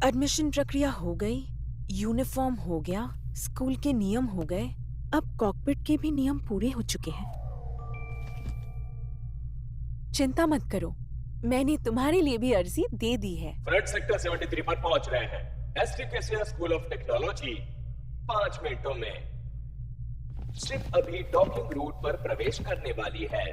Admission प्रक्रिया हो गई, यूनिफॉर्म हो गया, स्कूल के नियम हो गए, अब कॉकपिट के भी नियम पूरे हो चुके हैं। चिंता मत करो, मैंने तुम्हारे लिए भी अर्जी दे दी है। फ्रंट सेक्टर 73 पर पहुंच रहे हैं। एसटीपीसीआर स्कूल ऑफ टेक्नोलॉजी 5 मिनटों में। शिप अभी डॉकिंग रूट पर प्रवेश करने वाली है।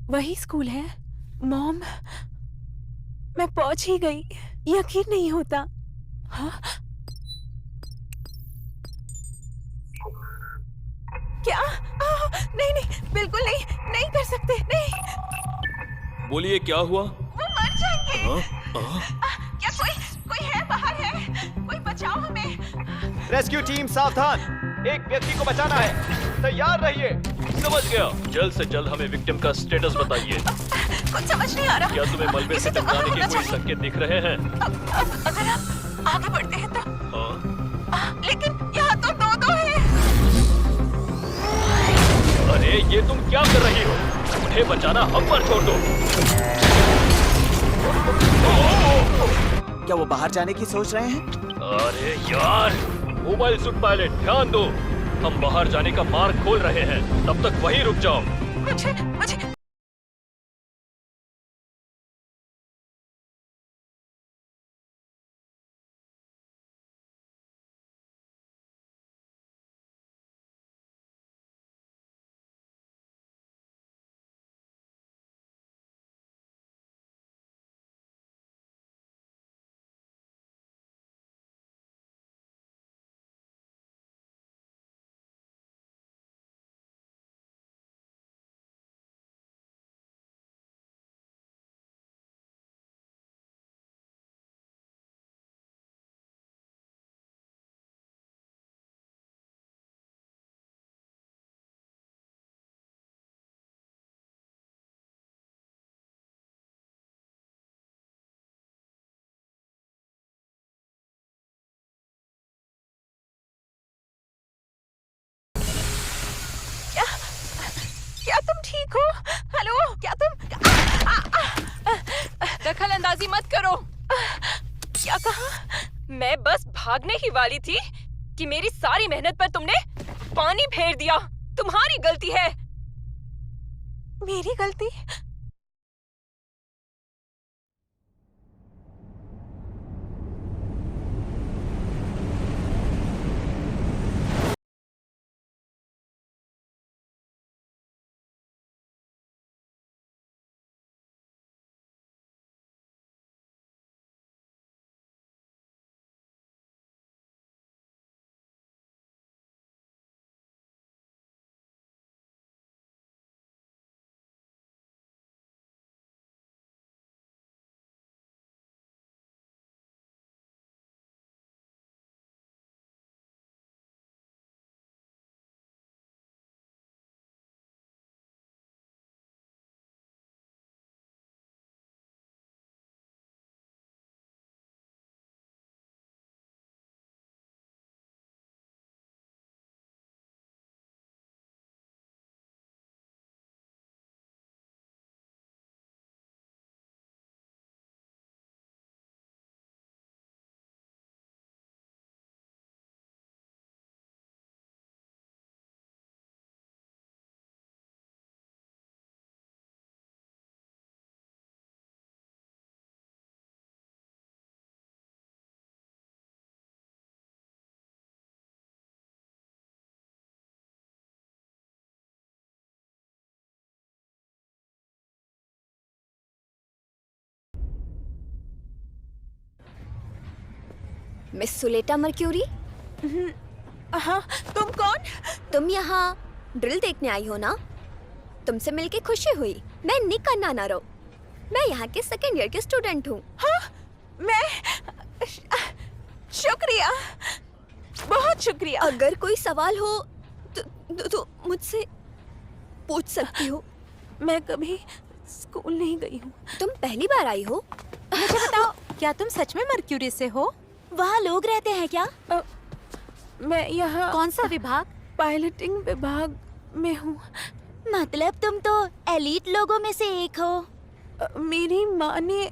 वही स्कूल है मॉम, मैं पहुंच ही गई, यकीन नहीं होता। हाँ? क्या? नहीं नहीं, बिल्कुल नहीं, नहीं कर सकते, नहीं। बोलिए क्या हुआ? वो मर जाएंगे। क्या कोई है, बाहर है? कोई बचाओ हमें। रेस्क्यू टीम सावधान, एक व्यक्ति को बचाना है, तैयार रहिए। समझ गया। जल्द से जल्द हमें विक्टिम का स्टेटस बताइए। कुछ समझ नहीं आ रहा। क्या तुम्हें मलबे से टकराने के कोई संकेत दिख रहे हैं? अगर आप आगे बढ़ते हैं तो। हाँ? लेकिन यहाँ तो दो हैं। अरे ये तुम क्या कर रही हो? उन्हें बचाना हम पर छोड़ दो। क्या वो बाहर जाने की सोच रहे हैं? अरे यार, मोबाइल सूट पायलट ध्यान दो, हम बाहर जाने का मार्ग खोल रहे हैं, तब तक वहीं रुक जाओ। मुझे क्या तुम ठीक हो? हेलो, क्या तुम? दखल अंदाजी मत करो। क्या कहा? मैं बस भागने ही वाली थी कि मेरी सारी मेहनत पर तुमने पानी फेर दिया। तुम्हारी गलती है। मेरी गलती? मिस सुलेटा मर्क्यूरी, हाँ, तुम कौन? तुम यहाँ ड्रिल देखने आई हो ना? तुमसे मिलके खुशी हुई। मैं निका नानारो, मैं यहाँ के सेकेंड ईयर के स्टूडेंट हूँ। हाँ, मैं शुक्रिया, बहुत शुक्रिया। अगर कोई सवाल हो तो मुझसे पूछ सकती हो। मैं कभी स्कूल नहीं गई हूँ। तुम पहली बार आई हो? मुझे बताओ, क्या तुम सच में मर्क्यूरी से हो? वहाँ लोग रहते हैं क्या? मैं यहाँ कौन सा विभाग? पायलटिंग विभाग में हूँ। मतलब तुम तो एलीट लोगों में से एक हो। मेरी माँ ने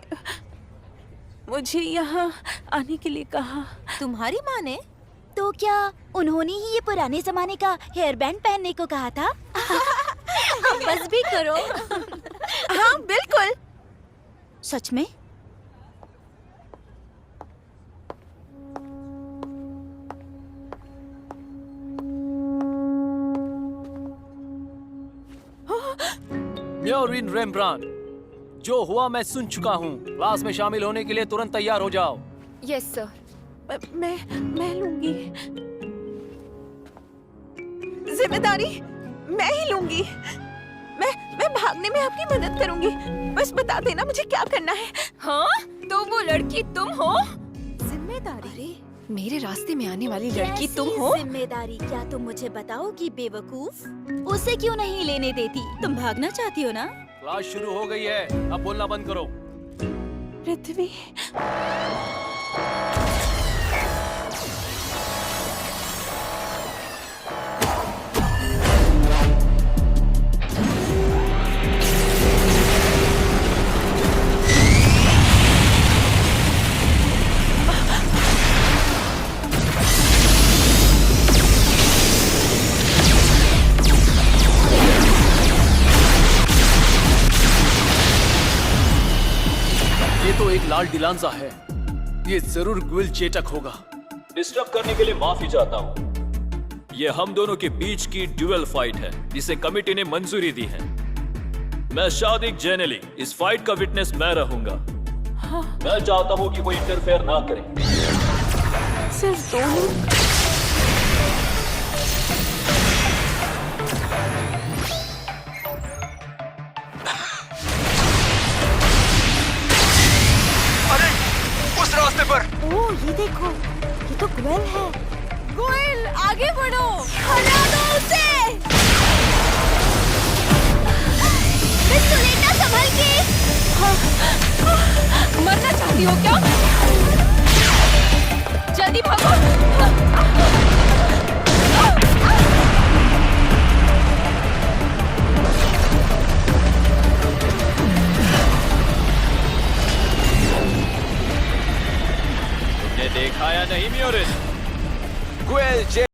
मुझे यहाँ आने के लिए कहा। तुम्हारी माँ ने? तो क्या उन्होंने ही ये पुराने जमाने का हेयर बैंड पहनने को कहा था? बस भी करो। हाँ बिल्कुल। सच में? म्योरिन रेम्ब्रांड, जो हुआ मैं सुन चुका हूँ। क्लास में शामिल होने के लिए तुरंत तैयार हो जाओ। Yes sir. मैं लूंगी जिम्मेदारी, मैं ही लूंगी। मैं भागने में आपकी मदद करूंगी। बस बता देना मुझे क्या करना है। हाँ, तो वो लड़की तुम हो? जिम्मेदारी? मेरे रास्ते में आने वाली लड़की तुम कैसी हो? जिम्मेदारी? क्या तुम मुझे बताओगी बेवकूफ? उसे क्यों नहीं लेने देती? तुम भागना चाहती हो ना? क्लास शुरू हो गई है, अब बोलना बंद करो। पृथ्वी, ये तो एक लाल डिलांजा है। ये जरूर ग्विल चेटक होगा। डिस्टर्ब करने के लिए माफी चाहता हूँ। ये हम दोनों के बीच की ड्यूअल फाइट है जिसे कमिटी ने मंजूरी दी है। मैं शादिक जेनेली, इस फाइट का विटनेस मैं रहूंगा। मैं चाहता हूँ कि कोई इंटरफेयर ना करे। सिर्फ दोनों। उस रास्ते पर। ओ, ये देखो, ये तो ग्वेल है। गोयल, आगे बढ़ो। हटा दो उसे। सुलेना, संभल के। मरना चाहती हो क्या? जल्दी भागो। तुमने देखा या नहीं म्योरिन? ग्वेल जे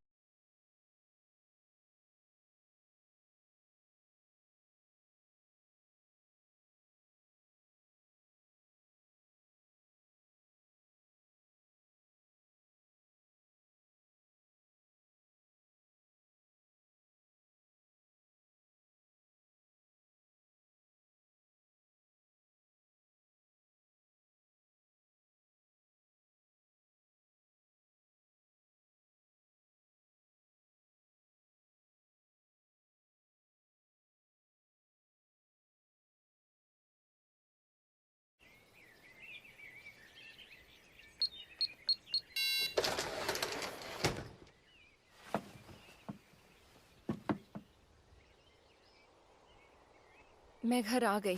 मैं घर आ गई।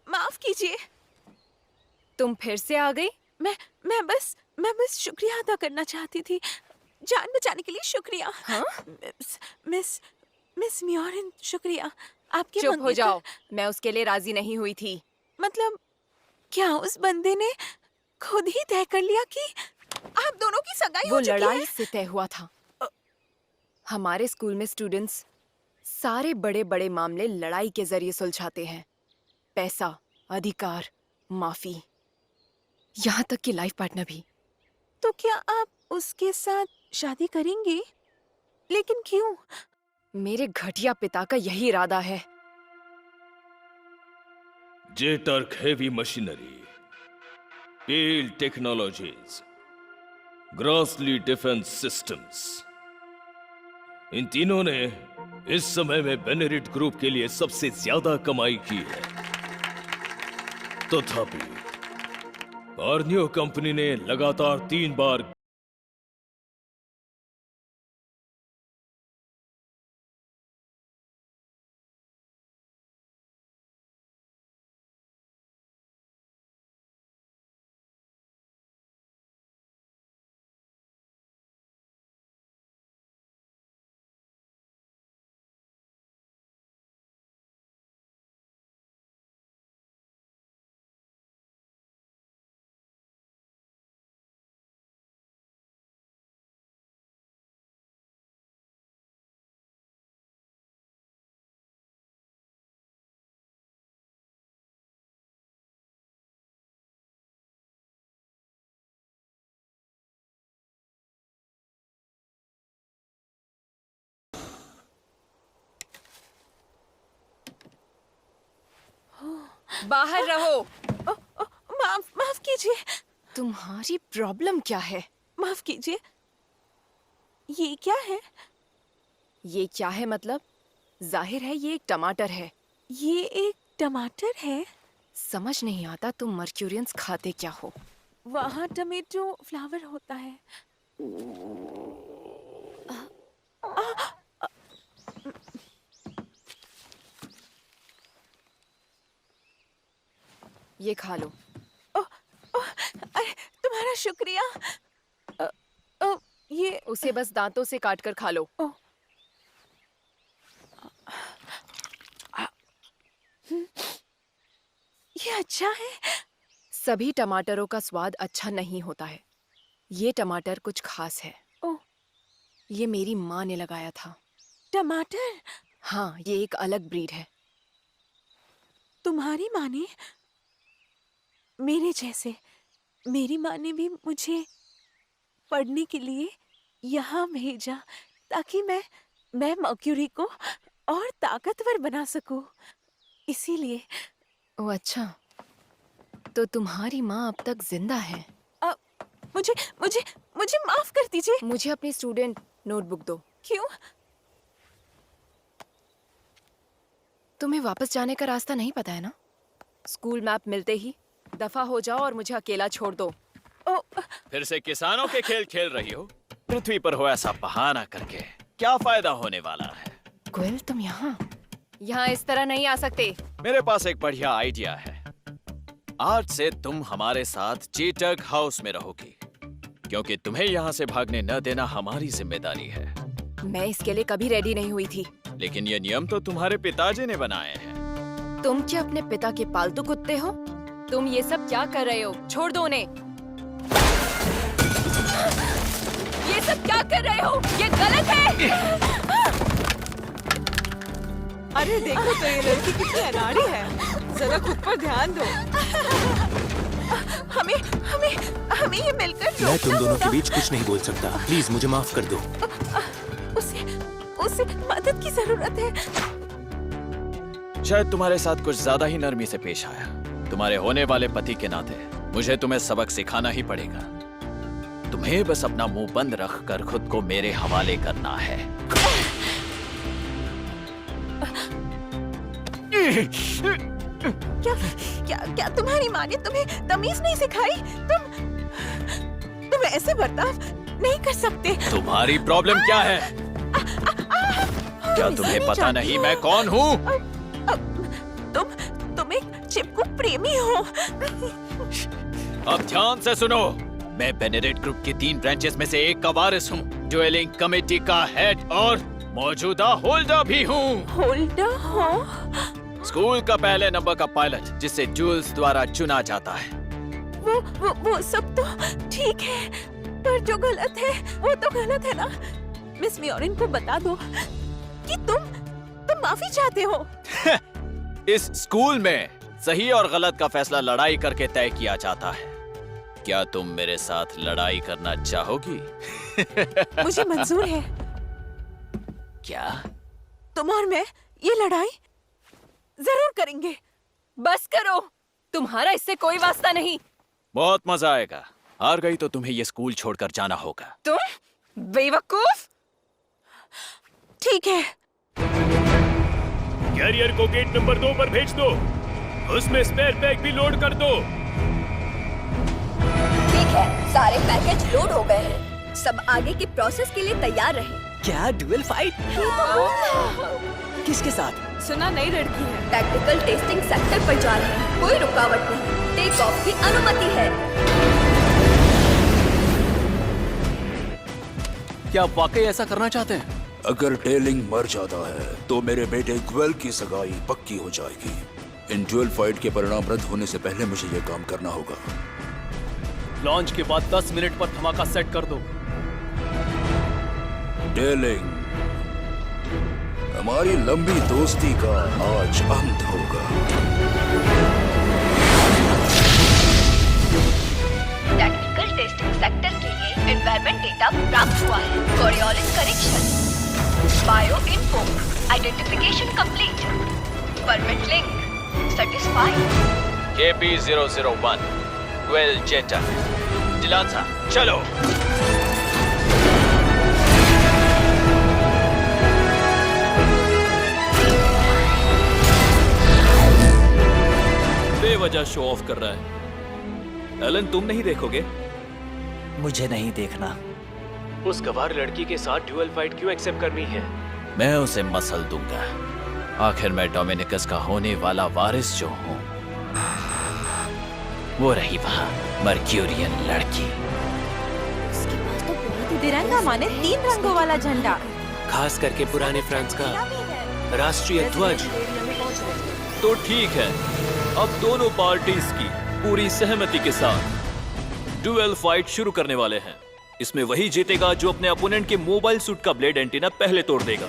माफ कीजिए। तुम फिर से आ गई? मैं बस शुक्रिया अदा करना चाहती थी। जान बचाने के लिए शुक्रिया। हाँ? मिस म्योरिन, शुक्रिया। आपके चुप हो मंगनी जाओ। पर- मैं उसके लिए राजी नहीं हुई थी। मतलब क्या उस बंदे ने खुद ही तय कर लिया कि आप दोनों की सगाई वो हो चुकी लड़ाई है? से तय हुआ था। हमारे स्कूल में स्टूडेंट्स सारे बड़े बड़े मामले लड़ाई के जरिए सुलझाते हैं। पैसा, अधिकार, माफी, यहाँ तक कि लाइफ पार्टनर भी। तो क्या आप उसके साथ शादी करेंगे? लेकिन क्यों? मेरे घटिया पिता का यही इरादा है। जेटर्क हेवी मशीनरी, पेल टेक्नोलॉजीज, ग्रॉसली डिफेंस सिस्टम्स, इन तीनों ने इस समय में बेनेरिट ग्रुप के लिए सबसे ज्यादा कमाई की है। तथापि कार्नियो कंपनी ने लगातार 3 बार बाहर रहो। माफ कीजिए, तुम्हारी प्रॉब्लम क्या है? माफ कीजिए। ये क्या है? ये क्या है मतलब? जाहिर है ये एक टमाटर है। ये एक टमाटर है। समझ नहीं आता तुम मर्क्यूरियंस खाते क्या हो। वहाँ टमेटो फ्लावर होता है। ये खा लो। अरे तुम्हारा शुक्रिया। ये उसे बस दांतों से काट कर खा लो। ये अच्छा है। सभी टमाटरों का स्वाद अच्छा नहीं होता है। ये टमाटर कुछ खास है। ओह। ये मेरी माँ ने लगाया था। टमाटर? हाँ, ये एक अलग ब्रीड है। तुम्हारी माँ ने? मेरे जैसे मेरी माँ ने भी मुझे पढ़ने के लिए यहाँ भेजा ताकि मैं मर्क्यूरी को और ताकतवर बना सकूं। इसीलिए। ओह अच्छा, तो तुम्हारी माँ अब तक जिंदा है? मुझे मुझे मुझे माफ कर दीजिए। मुझे अपनी स्टूडेंट नोटबुक दो। क्यों? तुम्हें वापस जाने का रास्ता नहीं पता है ना? स्कूल मैप मिलते ही दफा हो जाओ और मुझे अकेला छोड़ दो। फिर से किसानों के खेल खेल रही हो? पृथ्वी पर हो ऐसा बहाना करके क्या फायदा होने वाला है? क्विल, तुम यहाँ इस तरह नहीं आ सकते। मेरे पास एक बढ़िया आइडिया है। आज से तुम हमारे साथ चीटक हाउस में रहोगी, क्योंकि तुम्हें यहाँ से भागने न देना हमारी जिम्मेदारी है। मैं इसके लिए कभी रेडी नहीं हुई थी। लेकिन ये नियम तो तुम्हारे पिताजी ने बनाए हैं। तुम क्या अपने पिता के पालतू कुत्ते हो? तुम ये सब क्या कर रहे हो? छोड़ दो उन्हें। ये सब क्या कर रहे हो? ये गलत है। अरे देखो तो ये लड़की कितनी अनाड़ी है। जरा खुद पर ध्यान दो। हमें हमें हमें ये मिलकर मैं तुम दोनों के बीच कुछ नहीं बोल सकता। प्लीज मुझे माफ कर दो। उसे मदद की जरूरत है। शायद तुम्हारे साथ कुछ ज्यादा ही नरमी से पेश आया। तुम्हारे होने वाले पति के नाते मुझे तुम्हें सबक सिखाना ही पड़ेगा। तुम्हें बस अपना मुंह बंद रख कर खुद को मेरे हवाले करना है। क्या तुम्हारी माँ ने तुम्हें तमीज नहीं सिखाई? तुम ऐसे बर्ताव नहीं कर सकते। तुम्हारी प्रॉब्लम क्या है? क्या तुम्हें पता नहीं मैं कौन हूँ? तुम एक चिपकू प्रेमी हो। अब ध्यान से सुनो। मैं बेनेडिक्ट ग्रुप की 3 ब्रांचेस में से एक का वारिस हूँ, ड्यूलिंग कमेटी का हेड और मौजूदा होल्डर भी हूँ। होल्डर हो? स्कूल का पहले नंबर का पायलट, जिसे जूल्स द्वारा चुना जाता है। वो सब तो ठीक है, पर जो गलत है वो तो गलत है ना। मिस म्योरिन को बता दो कि तुम माफी चाहते हो। इस स्कूल में सही और गलत का फैसला लड़ाई करके तय किया जाता है। क्या तुम मेरे साथ लड़ाई करना चाहोगी? मुझे मंजूर है। क्या तुम और मैं ये लड़ाई जरूर करेंगे। बस करो, तुम्हारा इससे कोई वास्ता नहीं। बहुत मजा आएगा। हार गई तो तुम्हें ये स्कूल छोड़कर जाना होगा। तुम बेवकूफ। ठीक है। कैरियर को गेट नंबर 2 पर भेज दो। उसमें स्पेयर पैक भी लोड कर दो। ठीक है, सारे पैकेज लोड हो गए हैं। सब आगे की प्रोसेस के लिए तैयार रहे। क्या डुअल फाइट? किसके साथ? सुना नई लड़की है। टेक्निकल टेस्टिंग सेक्टर पर जा रहे हैं। कोई रुकावट नहीं। टेक ऑफ की अनुमति है। क्या आप वाकई ऐसा करना चाहते हैं? अगर टेलिंग मर जाता है तो मेरे बेटे ग्वेल की सगाई पक्की हो जाएगी। इन ड्यूल फाइट के परिणाम रद्द होने से पहले मुझे ये काम करना होगा। लॉन्च के बाद 10 मिनट पर धमाका सेट कर दो। टेलिंग, हमारी लंबी दोस्ती का आज अंत होगा। टेक्निकल टेस्टिंग सेक्टर के लिए एनवायरनमेंट डेटा प्राप्त हुआ है। Coriolis correction, bio info, identification complete, permit link, satisfied? KP001 ग्वेल जेटा जिलांसा चलो। बेवजह शो ऑफ कर रहा है। एलन तुम नहीं देखोगे? मुझे नहीं देखना। उस गवार लड़की के साथ ड्यूअल फाइट क्यों एक्सेप्ट करनी है? मैं उसे मसल दूंगा। आखिर मैं डोमिनिकस का होने वाला वारिस जो हूँ। वो रही वहाँ मर्क्यूरियन लड़की। उसके पास तो बहुत ही तिरंगा माने 3 रंगों वाला झंडा। खास करके पुराने फ्रांस का राष्ट्रीय ध्वज। तो ठीक है, अब दोनों पार्टीज की पूरी सहमति के साथ ड्यूअल फाइट शुरू करने वाले हैं। इसमें वही जीतेगा जो अपने अपोनेंट के मोबाइल सूट का ब्लेड एंटीना पहले तोड़ देगा।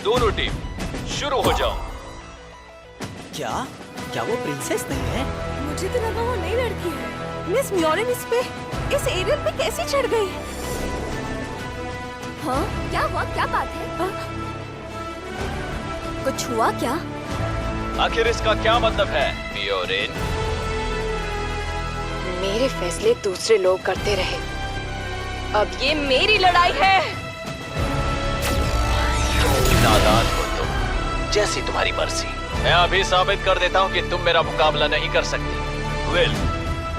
दोनों टीम शुरू हो जाओ। क्या वो प्रिंसेस नहीं है? मुझे तो लगा वो नई लड़की है। मिस म्योरिन इस एरियल पे कैसे चढ़ गई? हाँ, क्या हुआ? क्या बात है? कुछ हुआ क्या? आखिर इसका क्या मतलब है? म्योरिन, मेरे फैसले दूसरे लोग करते रहे, अब ये मेरी लड़ाई है। नादान हो तुम, जैसी तुम्हारी मर्जी। मैं अभी साबित कर देता हूँ कि तुम मेरा मुकाबला नहीं कर सकती। वेल,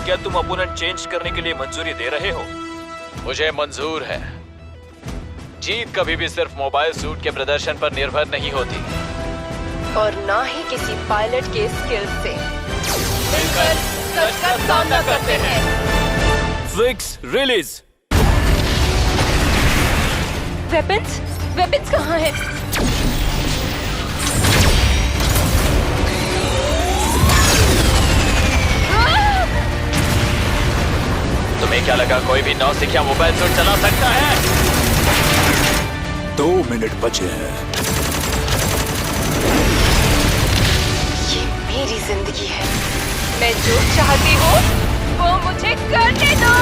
क्या तुम अपोनेंट चेंज करने के लिए मंजूरी दे रहे हो? मुझे मंजूर है। जीत कभी भी सिर्फ मोबाइल सूट के प्रदर्शन पर निर्भर नहीं होती, और ना ही किसी पायलट के स्किल से। मिलकर सच का सामना करते हैं। Fix release. वेपन्स कहाँ हैं? तुम्हें क्या लगा कोई भी नौसिखिया मोबाइल सूट चला सकता है? 2 मिनट बचे हैं। ये मेरी जिंदगी है। मैं जो चाहती हूँ वो मुझे करने दो।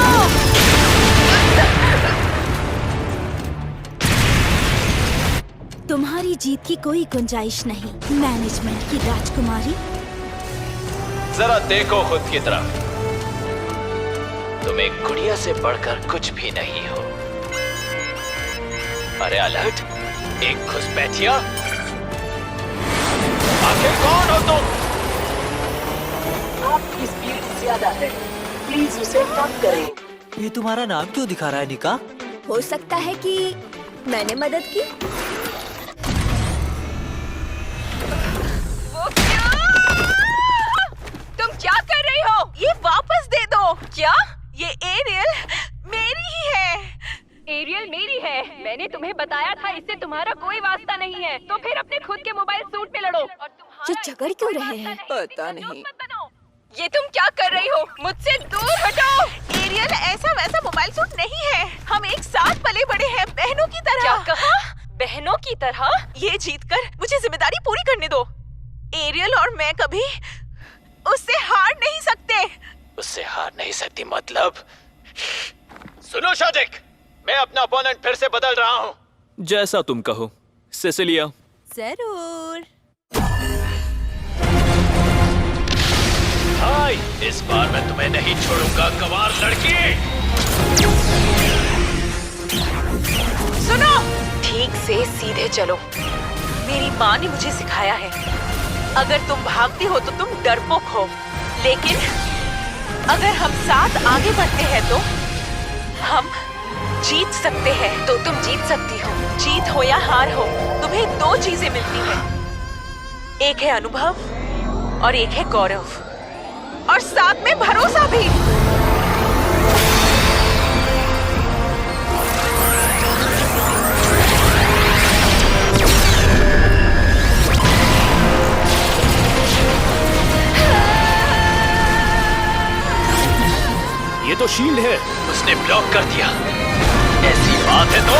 तुम्हारी जीत की कोई गुंजाइश नहीं, मैनेजमेंट की राजकुमारी। जरा देखो खुद की तरफ। तुम एक गुड़िया से बढ़कर कुछ भी नहीं हो। अरे अलर्ट, एक घुसपैठिया। आखिर कौन हो तुम? आपकी स्पीड ज्यादा है, प्लीज उसे कम करें। ये तुम्हारा नाम क्यों दिखा रहा है निका? हो सकता है कि मैंने मदद की। तुम क्या कर रही हो? ये वापस दे दो। क्या? ये एरियल मेरी ही है। एरियल मेरी है। मैंने तुम्हें बताया था इससे तुम्हारा कोई वास्ता नहीं है। तो फिर अपने खुद के मोबाइल सूट पे लड़ो। और ये झगड़ क्यों रहे हैं? पता नहीं। ये तुम क्या कर रही हो? मुझसे दूर हटो। एरियल ऐसा वैसा मोबाइल सूट नहीं है। हम एक साथ पले बड़े हैं, बहनों की तरह। क्या कहा? बहनों की तरह? ये जीतकर मुझे जिम्मेदारी पूरी करने दो। एरियल और मैं कभी उससे हार नहीं सकते। उससे हार नहीं सकती मतलब? सुनो शाजिक, मैं अपना अपोनेंट फिर से बदल रहा हूँ। जैसा तुम कहो सेसिलिया। जरूर। हाय, इस बार मैं तुम्हें नहीं छोड़ूंगा गवार लड़की। सुनो, ठीक से सीधे चलो। मेरी माँ ने मुझे सिखाया है, अगर तुम भागती हो तो तुम डरपोक हो, लेकिन अगर हम साथ आगे बढ़ते हैं तो हम जीत सकते हैं। तो तुम जीत सकती हो। जीत हो या हार हो, तुम्हें 2 चीजें मिलती हैं। एक है अनुभव और एक है गौरव, और साथ में भरोसा भी। ये तो शील्ड है। उसने ब्लॉक कर दिया। ऐसी बात है तो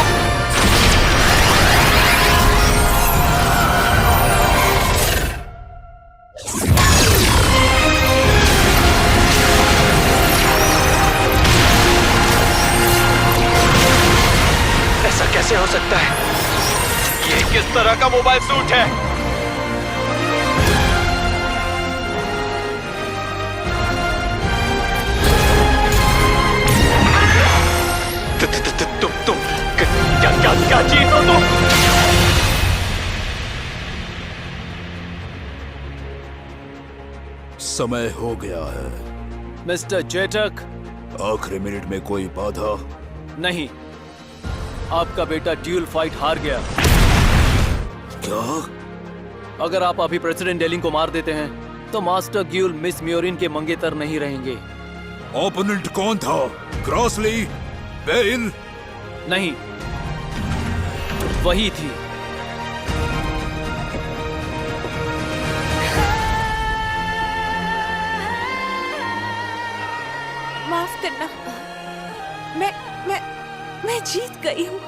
ऐसा कैसे हो सकता है? ये किस तरह का मोबाइल सूट है? समय हो गया है। मिस्टर जेटक, आखिरी मिनट में कोई बाधा? नहीं, आपका बेटा ड्यूल फाइट हार गया। क्या? अगर आप अभी प्रेसिडेंट डेलिंग को मार देते हैं तो मास्टर ग्यूल मिस म्योरिन के मंगेतर नहीं रहेंगे। ओपोनेंट कौन था? ग्रॉसली? बेल? नहीं, वही थी। माफ करना, मैं जीत गई हूँ।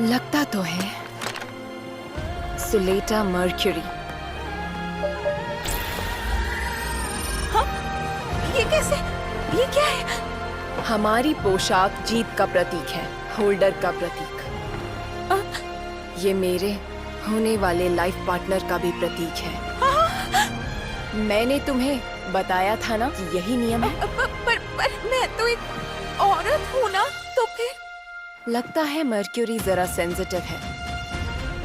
लगता तो है। सुलेटा मर्क्यूरी। हाँ? ये कैसे? ये क्या है? हमारी पोशाक जीत का प्रतीक है, होल्डर का प्रतीक। ये मेरे होने वाले लाइफ पार्टनर का भी प्रतीक है। मैंने तुम्हें बताया था ना कि यही नियम है। पर मैं तो एक औरत हूँ ना, तो फिर? लगता है मर्क्यूरी जरा सेंसिटिव है।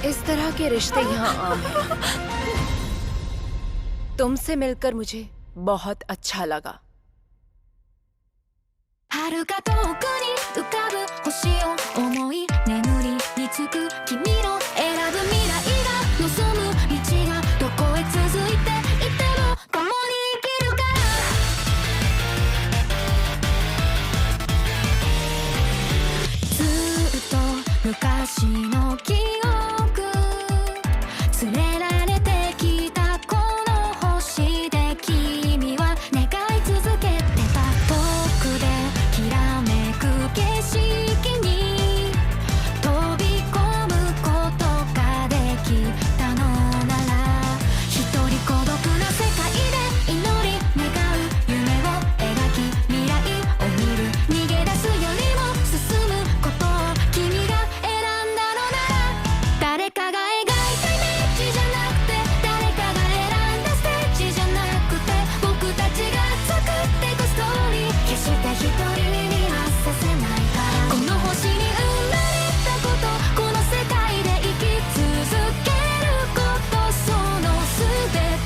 इस तरह के रिश्ते यहाँ आम हैं। तुमसे मिलकर मुझे बहुत अच्छा लगा। 遥か遠くに浮かぶ星を思い眠りにつく君の選ぶ未来が望む道がどこへ続いていても共に生きるからずっと昔の記憶連れられてきたこの星で君は願い続けてた僕できらめく景色に飛び込むことができたのなら一人孤独な世界で祈り願う夢を描き未来を見る逃げ出すよりも進むことを君が選んだのなら誰かが描いたイメージじゃなくて誰かが選んだステージじゃなくて僕たちが作っていくストーリー決して一人にはさせないからこの星に生まれたことこの世界で生き続けることその全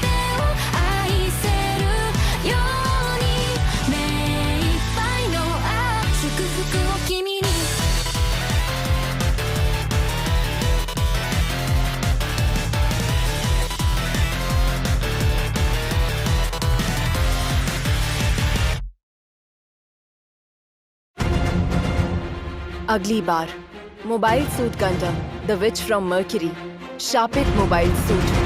てを愛せるように目いっぱいの祝福を君にअगली बार mobile suit Gundam the witch from Mercury शापित मोबाइल सूट